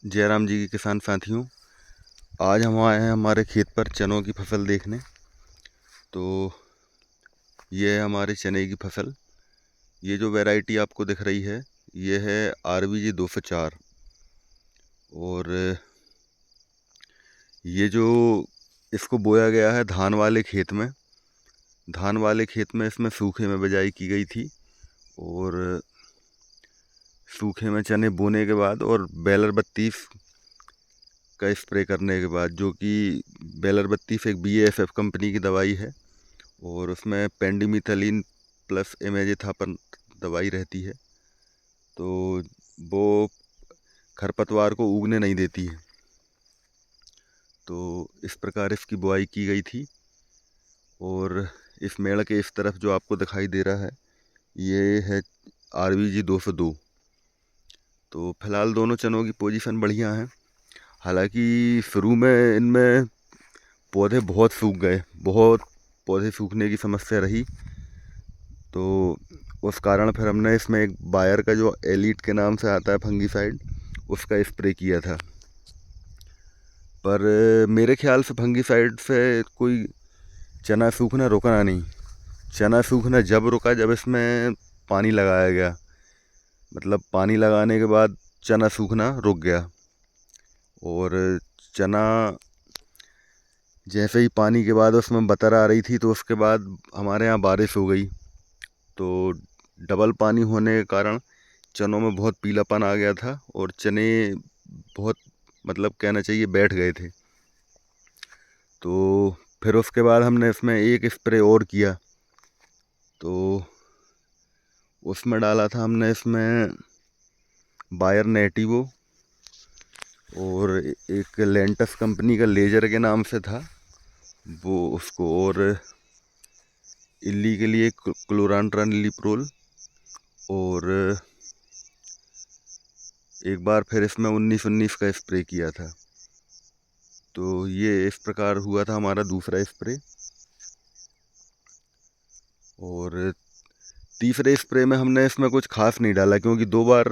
जयराम जी के किसान साथियों, आज हम आए हैं हमारे खेत पर चनों की फसल देखने। तो ये है हमारे चने की फसल। ये जो वैरायटी आपको दिख रही है ये है RBG 204। और ये जो इसको बोया गया है धान वाले खेत में। धान वाले खेत में इसमें सूखे में बिजाई की गई थी। और सूखे में चने बोने के बाद और बेलर 32 का स्प्रे करने के बाद, जो कि बेलर 32 एक BASF कंपनी की दवाई है और उसमें पेंडिमिथलिन प्लस इमेजिथापन दवाई रहती है। तो वो खरपतवार को उगने नहीं देती है। तो इस प्रकार इसकी बुआई की गई थी। और इस मेड़ के इस तरफ जो आपको दिखाई दे रहा है ये है RBG 202। तो फिलहाल दोनों चनों की पोजीशन बढ़िया है। हालांकि शुरू में इनमें पौधे बहुत सूख गए, बहुत पौधे सूखने की समस्या रही। तो उस कारण फिर हमने इसमें एक बायर का जो एलीट के नाम से आता है फंगीसाइड, उसका स्प्रे किया था। पर मेरे ख्याल से फंगीसाइड से कोई चना सूखना रुकना नहीं। चना सूखना जब रुका जब इसमें पानी लगाया गया, मतलब पानी लगाने के बाद चना सूखना रुक गया। और चना जैसे ही पानी के बाद उसमें बतर आ रही थी तो उसके बाद हमारे यहाँ बारिश हो गई। तो डबल पानी होने के कारण चनों में बहुत पीलापन आ गया था और चने बहुत, मतलब कहना चाहिए, बैठ गए थे। तो फिर उसके बाद हमने इसमें एक स्प्रे और किया। तो उसमें डाला था हमने इसमें बायर नेटिवो और एक लेंटस कंपनी का लेजर के नाम से था वो, उसको। और इल्ली के लिए क्लोरांट्रानिलिप्रोल। और एक बार फिर इसमें 19-19 का स्प्रे किया था। तो ये इस प्रकार हुआ था हमारा दूसरा स्प्रे। और तीसरे स्प्रे में हमने इसमें कुछ खास नहीं डाला क्योंकि 2 बार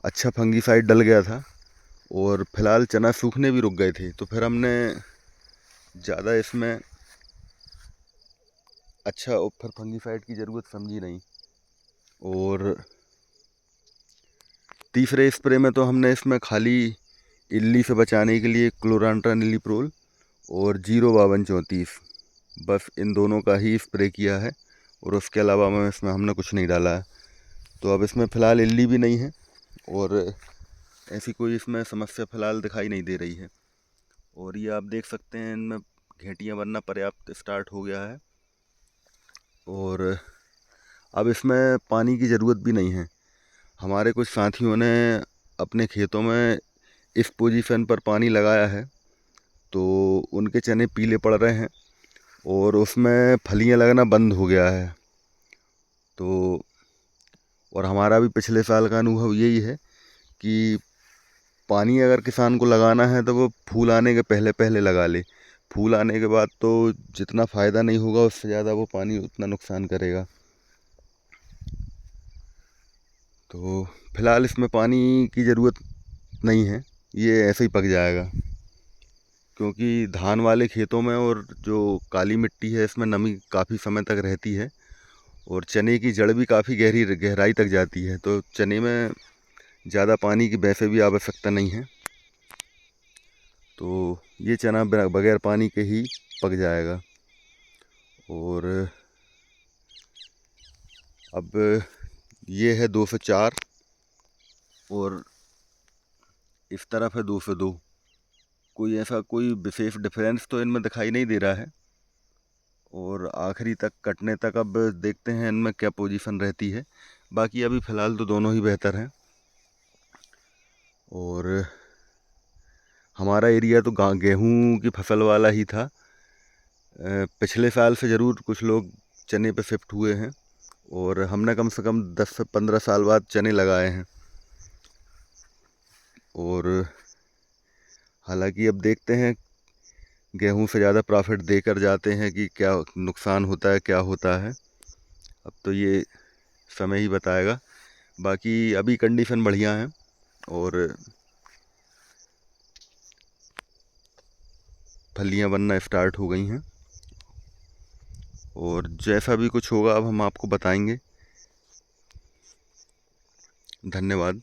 अच्छा फंगीसाइड डल गया था और फिलहाल चना सूखने भी रुक गए थे। तो फिर हमने ज़्यादा इसमें अच्छा और फिर फंगीसाइड की ज़रूरत समझी नहीं। और तीसरे स्प्रे में तो हमने इसमें खाली इल्ली से बचाने के लिए क्लोरांट्रानिलिप्रोल और 05234, बस इन दोनों का ही स्प्रे किया है। और उसके अलावा में इसमें हमने कुछ नहीं डाला है। तो अब इसमें फ़िलहाल इल्ली भी नहीं है और ऐसी कोई इसमें समस्या फ़िलहाल दिखाई नहीं दे रही है। और ये आप देख सकते हैं इनमें घेंटियाँ बनना पर्याप्त स्टार्ट हो गया है। और अब इसमें पानी की ज़रूरत भी नहीं है। हमारे कुछ साथियों ने अपने खेतों में इस पोजीशन पर पानी लगाया है तो उनके चने पीले पड़ रहे हैं और उसमें फलियां लगना बंद हो गया है। तो और हमारा भी पिछले साल का अनुभव यही है कि पानी अगर किसान को लगाना है तो वो फूल आने के पहले पहले लगा ले। फूल आने के बाद तो जितना फ़ायदा नहीं होगा उससे ज़्यादा वो पानी उतना नुकसान करेगा। तो फिलहाल इसमें पानी की ज़रूरत नहीं है, ये ऐसे ही पक जाएगा। क्योंकि धान वाले खेतों में और जो काली मिट्टी है इसमें नमी काफ़ी समय तक रहती है और चने की जड़ भी काफ़ी गहराई तक जाती है। तो चने में ज़्यादा पानी की वैसे भी आवश्यकता नहीं है। तो ये चना बगैर पानी के ही पक जाएगा। और अब ये है 204 और इस तरफ है 202। कोई ऐसा कोई विशेष डिफरेंस तो इनमें दिखाई नहीं दे रहा है। और आखिरी तक कटने तक अब देखते हैं इनमें क्या पोजीशन रहती है। बाकी अभी फ़िलहाल तो दोनों ही बेहतर हैं। और हमारा एरिया तो गेहूं की फसल वाला ही था। पिछले साल से ज़रूर कुछ लोग चने पे शिफ्ट हुए हैं और हमने कम से कम 10 से 15 साल बाद चने लगाए हैं। और हालांकि अब देखते हैं गेहूं से ज़्यादा प्रॉफिट देकर जाते हैं कि क्या नुकसान होता है, क्या होता है। अब तो ये समय ही बताएगा। बाकी अभी कंडीशन बढ़िया है और फलियां बनना स्टार्ट हो गई हैं। और जैसा भी कुछ होगा अब हम आपको बताएंगे। धन्यवाद।